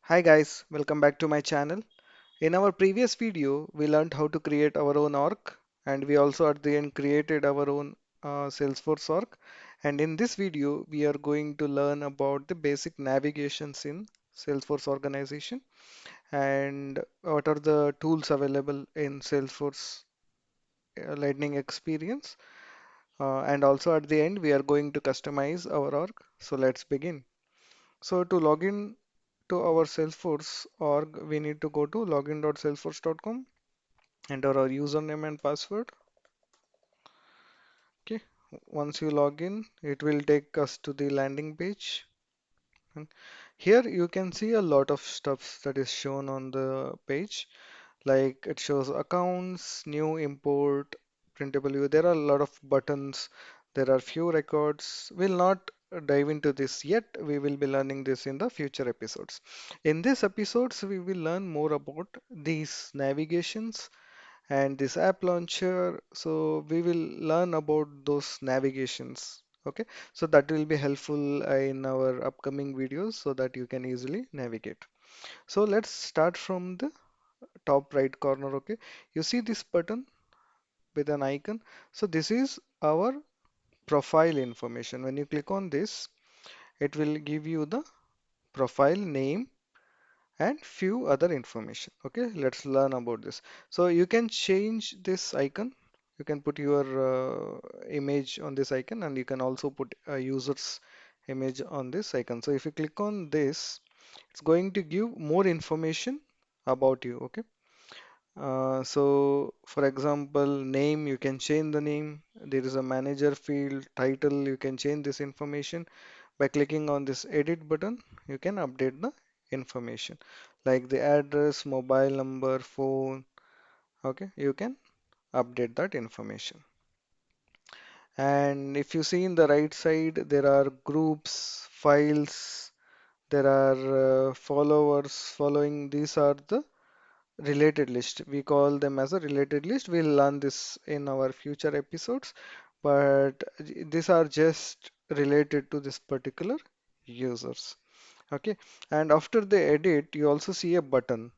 Hi guys, welcome back to my channel. In our previous video, we learned how to create our own org, and we also at the end created our own Salesforce org. And in this video, we are going to learn about the basic navigations in Salesforce organization and what are the tools available in Salesforce Lightning experience. And also at the end, we are going to customize our org. So let's begin. So to log in to our Salesforce org, we need to go to login.salesforce.com, enter our username and password. Okay, once you log in, it will take us to the landing page. And here you can see a lot of stuff that is shown on the page, like it shows accounts, new import, printable view. There are a lot of buttons. There are few records. We'll not dive into this yet. We will be learning this in the future episodes. In these episodes, we will learn more about these navigations and this app launcher. So we will learn about those navigations. Okay, so that will be helpful in our upcoming videos so that you can easily navigate. So let's start from the top right corner. Okay, you see this button with an icon. So this is our profile information. When you click on this, it will give you the profile name and few other information. Okay, let's learn about this. So you can change this icon. You can put your image on this icon, and you can also put a user's image on this icon. So if you click on this, it's going to give more information about you. Okay. So for example, name, you can change the name. There is a manager field, title, you can change this information. By clicking on this edit button, you can update the information like the address, mobile number, phone. Okay, you can update that information. And if you see in the right side, there are groups, files, there are followers, following. These are the related list. We call them as a related list. We'll learn this in our future episodes, but these are just related to this particular users. Okay, and after the edit, you also see a button,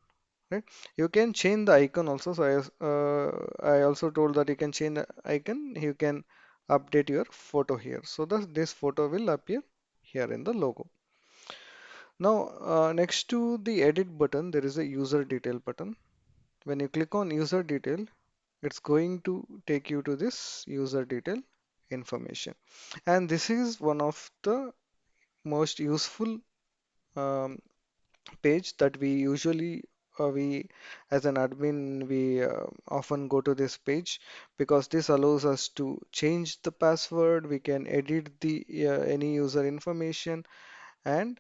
right? You can change the icon also. So I also told that you can change the icon. You can update your photo here. So that this photo will appear here in the logo. Now, next to the edit button, there is a user detail button. When you click on user detail, it's going to take you to this user detail information. And this is one of the most useful um, page that we usually we as an admin we often go to this page because this allows us to change the password. We can edit the any user information and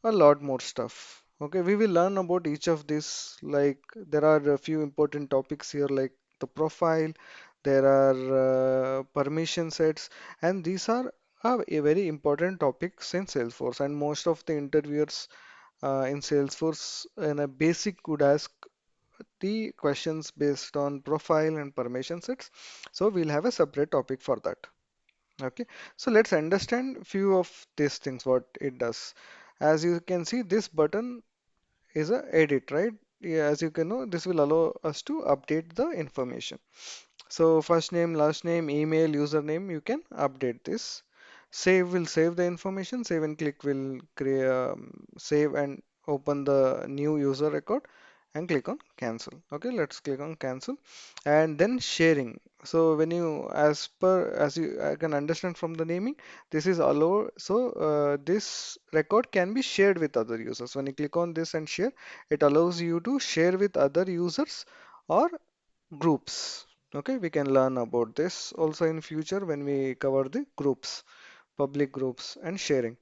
a lot more stuff. Okay, we will learn about each of these. Like there are a few important topics here, like the profile, there are permission sets, and these are a very important topics in Salesforce. And most of the interviewers in Salesforce in a basic would ask the questions based on profile and permission sets. So we'll have a separate topic for that. Okay, so let's understand few of these things what it does. As you can see, this button is a edit, right? Yeah, as you can know, this will allow us to update the information. So first name, last name, email, username, you can update this. Save will save the information. Save and click will create save and open the new user record and click on cancel. Okay, let's click on cancel. And then sharing. So when you, as you I can understand from the naming, this is allow. So this record can be shared with other users. When you click on this and share, it allows you to share with other users or groups. Okay, we can learn about this also in future when we cover the groups, public groups and sharing.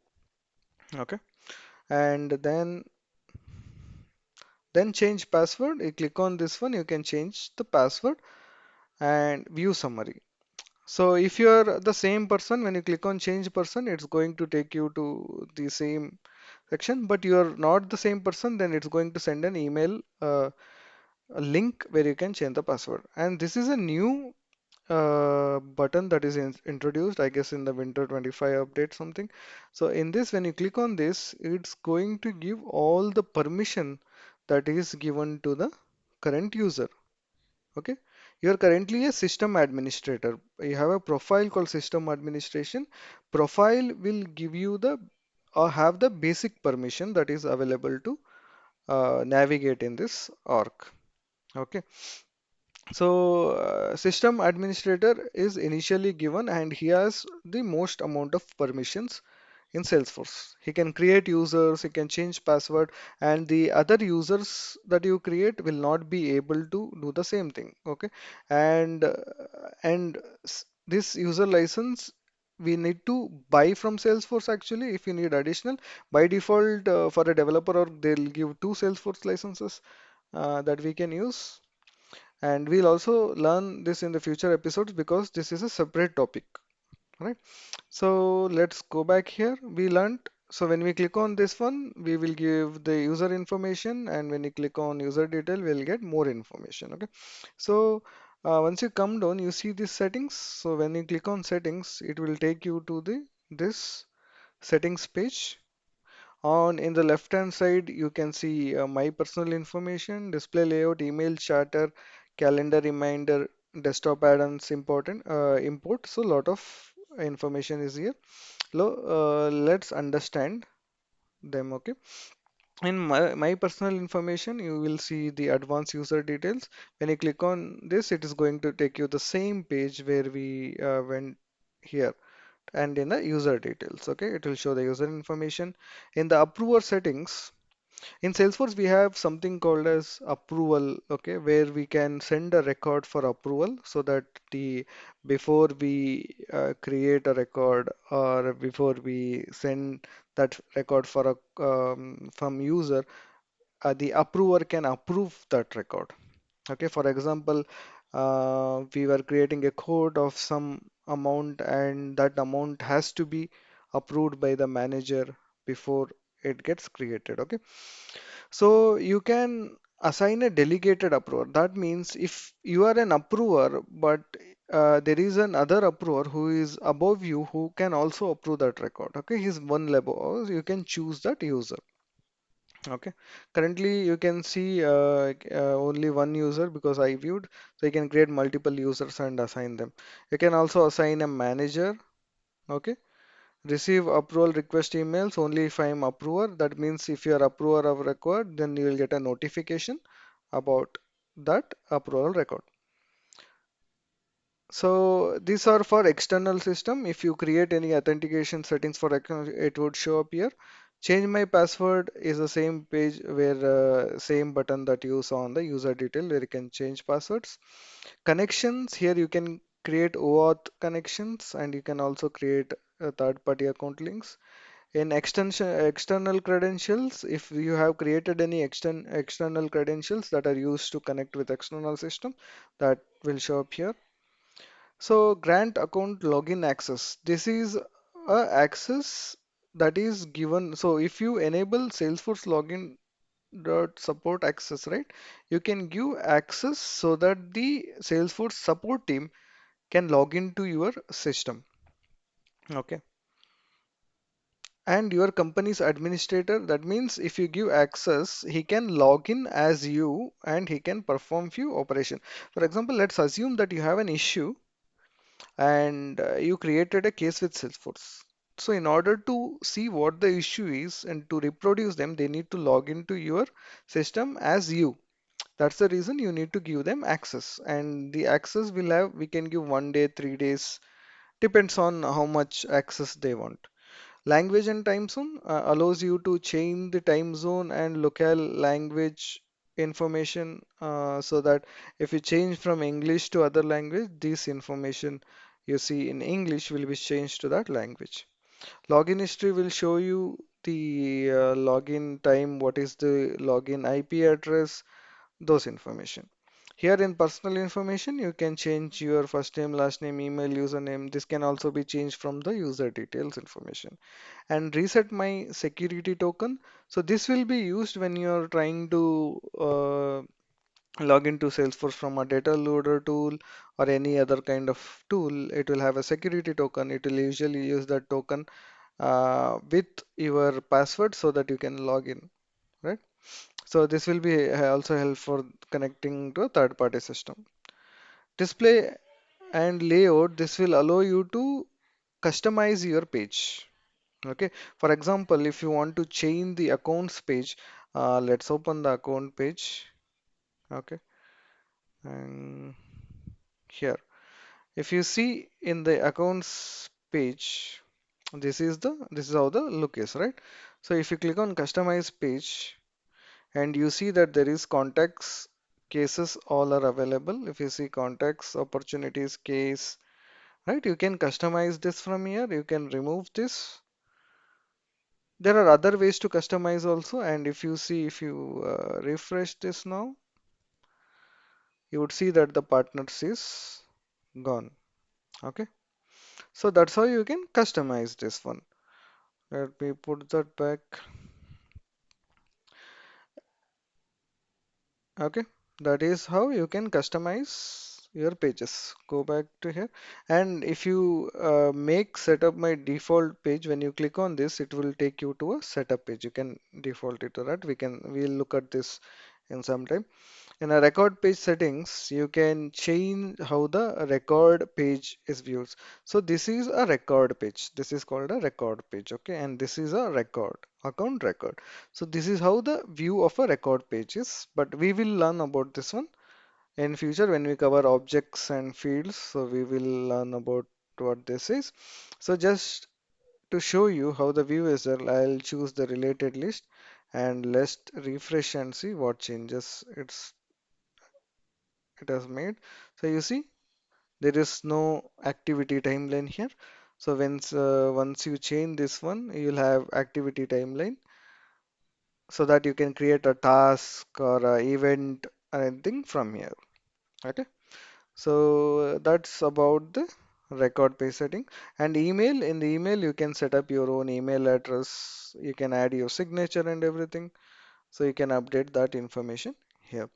Okay, and then change password. You click on this one, you can change the password and view summary. So if you are the same person, when you click on change person, it's going to take you to the same section. But you are not the same person, then it's going to send an email, a link where you can change the password. And this is a new button that is introduced, I guess, in the Winter 25 update something. So in this, when you click on this, it's going to give all the permission that is given to the current user. Okay, you are currently a system administrator. You have a profile called system administration. Profile will give you the or have the basic permission that is available to navigate in this org. Okay, so system administrator is initially given and he has the most amount of permissions in Salesforce. He can create users, he can change password, and the other users that you create will not be able to do the same thing. Okay, and this user license we need to buy from Salesforce actually. If you need additional, by default for a developer, or they'll give two Salesforce licenses that we can use. And we'll also learn this in the future episodes because this is a separate topic, right? So let's go back here. We learned, so when we click on this one, we will give the user information, and when you click on user detail, we'll get more information. Okay. So once you come down, you see these settings. So when you click on settings, it will take you to the this settings page. On in the left hand side, you can see my personal information, display layout, email, chatter, calendar reminder, desktop add-ons important import. So a lot of information is here. Let's understand them. Okay. In my personal information, you will see the advanced user details. When you click on this, it is going to take you the same page where we went here, and in the user details. Okay, it will show the user information. In the approver settings, in Salesforce, we have something called as approval, okay, where we can send a record for approval so that the before we create a record or before we send that record for a from user, the approver can approve that record. Okay, for example, we were creating a code of some amount and that amount has to be approved by the manager before it gets created. Okay, so you can assign a delegated approver. That means if you are an approver, but there is another approver who is above you who can also approve that record. Okay, he's one level. You can choose that user. Okay. Currently, you can see only one user because I viewed. So you can create multiple users and assign them. You can also assign a manager. Okay. Receive approval request emails only if I am approver. That means if you are approver of record, then you will get a notification about that approval record. So these are for external system. If you create any authentication settings for account, it would show up here. Change my password is the same page where same button that you saw on the user detail where you can change passwords. Connections, here you can create OAuth connections and you can also create third-party account links. In external credentials, if you have created any external credentials that are used to connect with external system, that will show up here. So grant account login access. This is a access that is given. So if you enable Salesforce login dot support access, right, you can give access so that the Salesforce support team can log into your system. Okay. And your company's administrator, that means if you give access, he can log in as you and he can perform few operation. For example, let's assume that you have an issue and you created a case with Salesforce. So in order to see what the issue is and to reproduce them, they need to log into your system as you. That's the reason you need to give them access. And the access will have, we can give 1 day, 3 days, depends on how much access they want. Language and time zone allows you to change the time zone and locale language information so that if you change from English to other language, this information you see in English will be changed to that language. Login history will show you the login time, what is the login IP address, those information. Here in personal information, you can change your first name, last name, email, username. This can also be changed from the user details information. And reset my security token. So this will be used when you're trying to log into Salesforce from a data loader tool or any other kind of tool, it will have a security token. It will usually use that token with your password so that you can log in, right? So this will be also help for connecting to a third-party system. Display and layout, this will allow you to customize your page. Okay, for example, if you want to change the accounts page, let's open the account page. Okay, and here, if you see in the accounts page, this is how the look is, right? So if you click on customize page and you see that there is contacts, cases all are available. If you see contacts, opportunities, case, right? You can customize this from here. You can remove this. There are other ways to customize also, and if you see, if you refresh this now, you would see that the partners is gone. Okay, so that's how you can customize this one. Let me put that back. Okay, that is how you can customize your pages. Go back to here, and if you make setup my default page, when you click on this, it will take you to a setup page. You can default it to that. We'll look at this in some time. In a record page settings, you can change how the record page is viewed. So this is a record page. This is called a record page, okay? And this is a record, account record. So this is how the view of a record page is. But we will learn about this one in future when we cover objects and fields. So we will learn about what this is. So just to show you how the view is there, I'll choose the related list and let's refresh and see what changes it has made. So you see there is no activity timeline here. So once you change this one, you'll have activity timeline so that you can create a task or a event or anything from here. Okay. So that's about the record page setting. And email, in the email you can set up your own email address. You can add your signature and everything. So you can update that information here.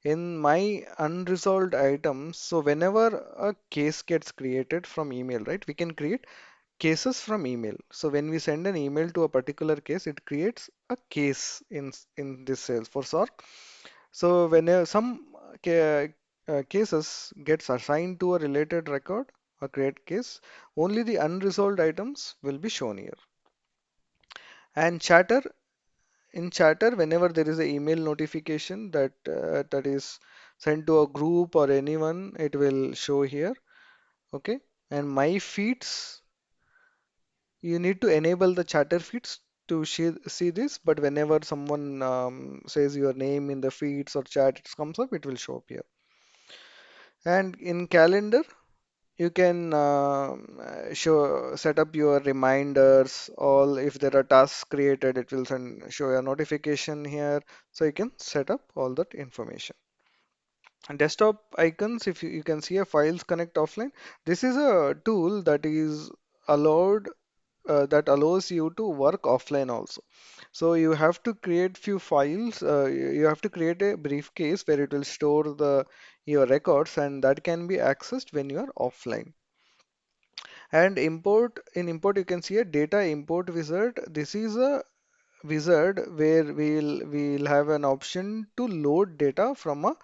In my unresolved items, so whenever a case gets created from email, right, we can create cases from email. So when we send an email to a particular case, it creates a case in this Salesforce org. So when some cases gets assigned to a related record, a create case, only the unresolved items will be shown here. And chatter, in chatter, whenever there is an email notification that is sent to a group or anyone, it will show here. Okay, and my feeds, you need to enable the chatter feeds to see this, but whenever someone says your name in the feeds or chat, it comes up, it will show up here. And in calendar, you can show set up your reminders. All if there are tasks created, it will show a notification here. So you can set up all that information. And desktop icons, if you can see a files connect offline. This is a tool that is allowed that allows you to work offline also. So you have to create few files. You have to create a briefcase where it will store the your records, and that can be accessed when you are offline. And import, in import you can see a data import wizard. This is a wizard where we'll have an option to load data from a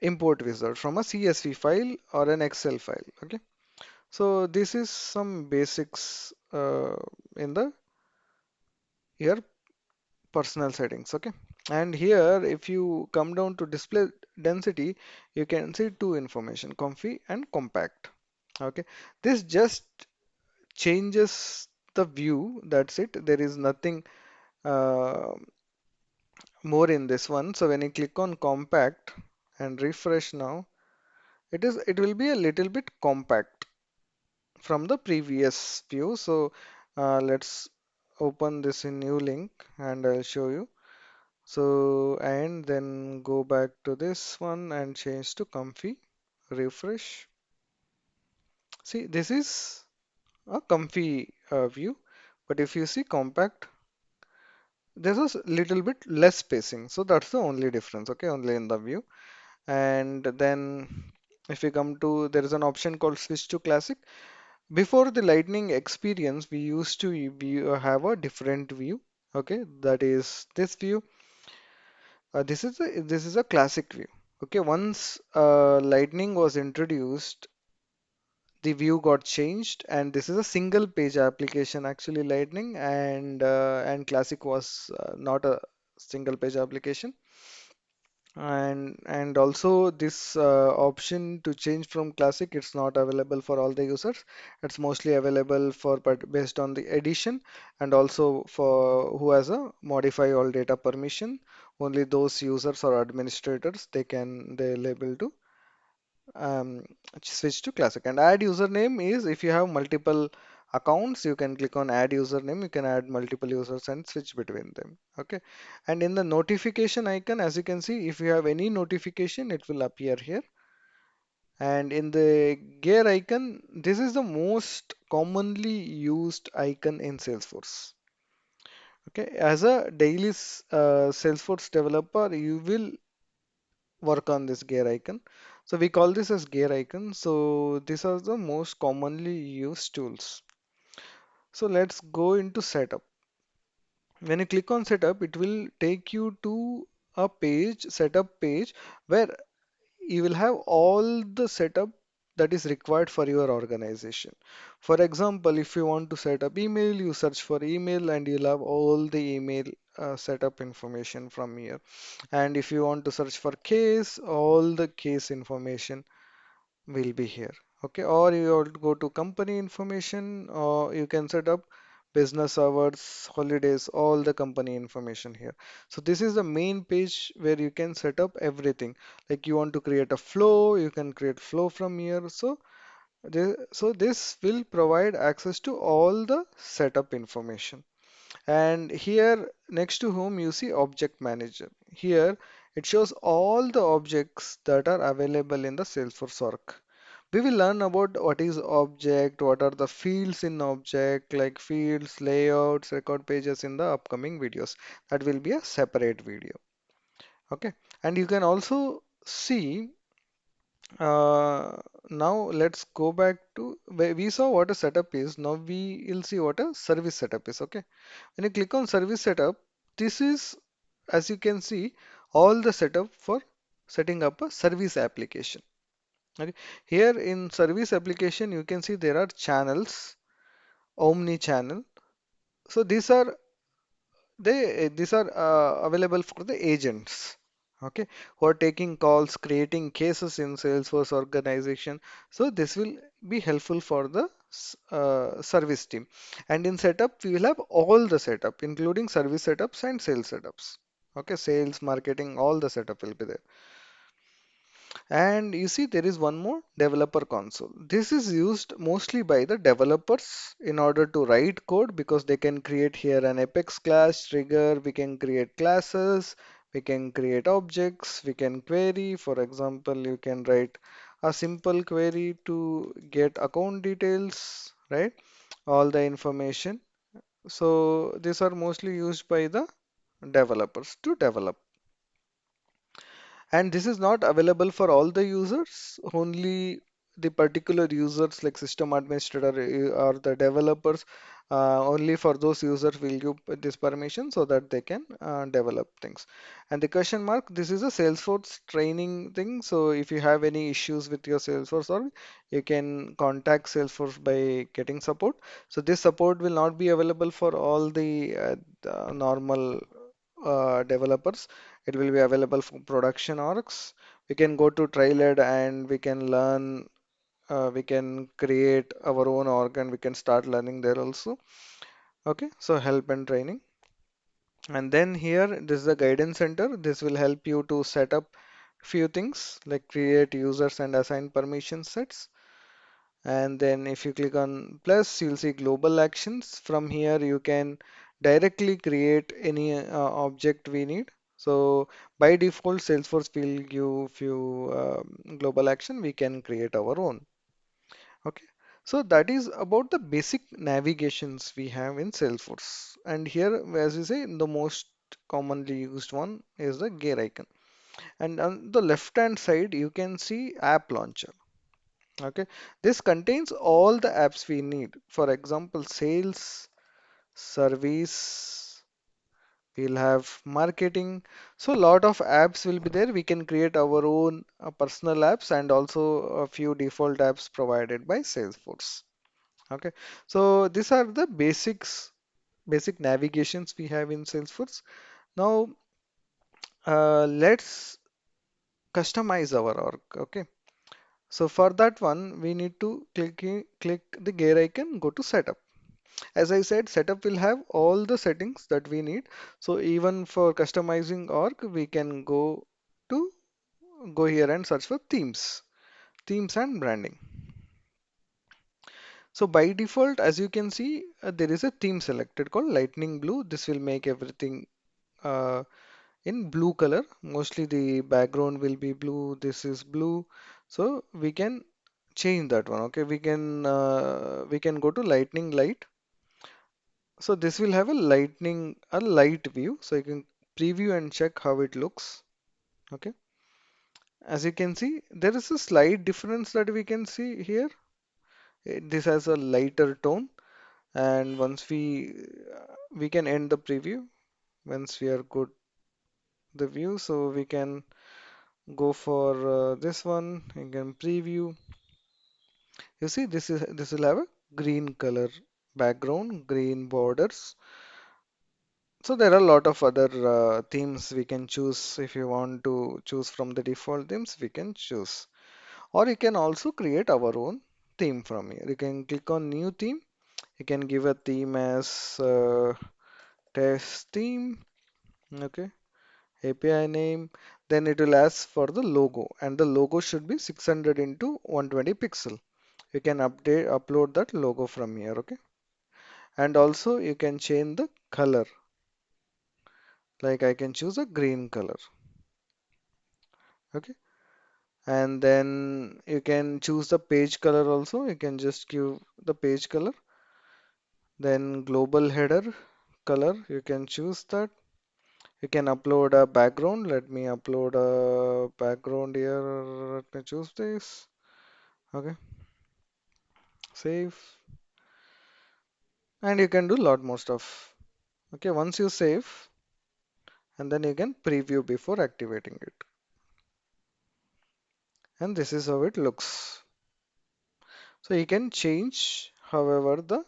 import wizard from a CSV file or an Excel file. Okay, so this is some basics in the here personal settings. Okay, and here if you come down to display density, you can see two information, comfy and compact. Okay, this just changes the view, that's it. There is nothing uh, more in this one. So when you click on compact and refresh now, it will be a little bit compact from the previous view. So let's open this in new link and I'll show you. So and then go back to this one and change to comfy, refresh. See, this is a comfy view, but if you see compact, there's a little bit less spacing. So that's the only difference, okay, only in the view. And then if we come to, there is an option called switch to classic. Before the lightning experience, we used to have a different view. Okay, that is this view. This is a classic view. Okay, once lightning was introduced, the view got changed, and this is a single page application actually, lightning, and classic was not a single page application. And also this option to change from classic, it's not available for all the users. It's mostly available for, but based on the edition, and also for who has a modify all data permission. Only those users or administrators, they'll able to um, switch to classic. And add username is, if you have multiple accounts, you can click on add username. You can add multiple users and switch between them. Okay. And in the notification icon, as you can see, if you have any notification, it will appear here. And in the gear icon, this is the most commonly used icon in Salesforce. Okay, as a daily Salesforce developer, you will work on this gear icon. So we call this as gear icon. So these are the most commonly used tools. So let's go into setup. When you click on setup, it will take you to a page, setup page, where you will have all the setup that is required for your organization. For example, if you want to set up email, you search for email and you'll have all the email setup information from here. And if you want to search for case, all the case information will be here. Okay, or you want to go to company information, or you can set up business hours, holidays, all the company information here. So this is the main page where you can set up everything. Like you want to create a flow, you can create flow from here. So this will provide access to all the setup information. And here next to whom you see object manager. Here it shows all the objects that are available in the Salesforce org. We will learn about what is object, what are the fields in object, like fields, layouts, record pages in the upcoming videos. That will be a separate video. Okay. And you can also see, uh, now let's go back to where we saw what a setup is. Now we will see what a service setup is. Okay. When you click on service setup, this is, as you can see, all the setup for setting up a service application. Okay. Here in service application, you can see there are channels, omni-channel. So these are available for the agents. Okay, who are taking calls, creating cases in Salesforce organization. So this will be helpful for the service team. And in setup, we will have all the setup, including service setups and sales setups. Okay, sales, marketing, all the setup will be there. And you see, there is one more, developer console. This is used mostly by the developers in order to write code, because they can create here an Apex class trigger, we can create classes, we can create objects, we can query. For example, you can write a simple query to get account details, right? All the information. So these are mostly used by the developers to develop. And this is not available for all the users, only the particular users like system administrator or the developers. Only for those users will give this permission so that they can develop things. And the question mark, this is a Salesforce training thing. So if you have any issues with your Salesforce, or you can contact Salesforce by getting support. So this support will not be available for all the normal developers. It will be available for production orgs. We can go to Trailhead and we can learn, we can create our own org and we can start learning there also. Okay, so help and training. And then here, this is the guidance center. This will help you to set up few things like create users and assign permission sets. And then if you click on plus, you'll see global actions. From here, you can directly create any object we need. So by default, Salesforce will give few global action. We can create our own. Okay. So that is about the basic navigations we have in Salesforce. And here, as you say, the most commonly used one is the gear icon. And on the left hand side, you can see app launcher. Okay, this contains all the apps we need. For example, sales, service, we'll have marketing. So a lot of apps will be there. We can create our own personal apps and also a few default apps provided by Salesforce. Okay, so these are the basic navigations we have in Salesforce. Now let's customize our org. Okay, so for that one, we need to click the gear icon, go to setup. As I said, setup will have all the settings that we need. So even for customizing org, we can to go here and search for themes and branding. So by default, as you can see, there is a theme selected called lightning blue. This will make everything uh, in blue color. Mostly the background will be blue. This is blue. So we can change that one. Okay, we can go to lightning light. So this will have a light view. So you can preview and check how it looks. Okay. As you can see, there is a slight difference that we can see here. This has a lighter tone, and once we can end the preview once we are good the view. So we can go for this one. You can preview. You see, this will have a green color background, green borders. So there are a lot of other themes we can choose. If you want to choose from the default themes, we can choose. Or you can also create our own theme from here. You can click on new theme. You can give a theme as test theme. Okay. API name. Then it will ask for the logo, and the logo should be 600 into 120 pixel. You can upload that logo from here. Okay. And also you can change the color. Like I can choose a green color. Okay. And then you can choose the page color also. You can just give the page color. Then global header color, you can choose that. You can upload a background. Let me upload a background here. Let me choose this. Okay, save. And you can do a lot more stuff. Okay, once you save, and then you can preview before activating it. And this is how it looks. So you can change however the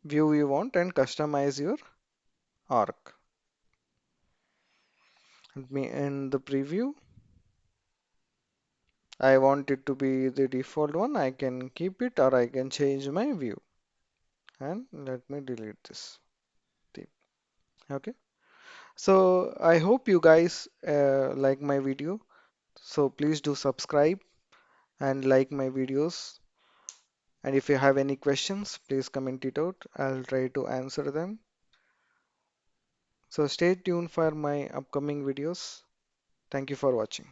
view you want and customize your arc. Let me end the preview. I want it to be the default one. I can keep it or I can change my view. And let me delete this theme. Okay. So I hope you guys like my video. So please do subscribe and like my videos. And if you have any questions, please comment it out. I'll try to answer them. So stay tuned for my upcoming videos. Thank you for watching.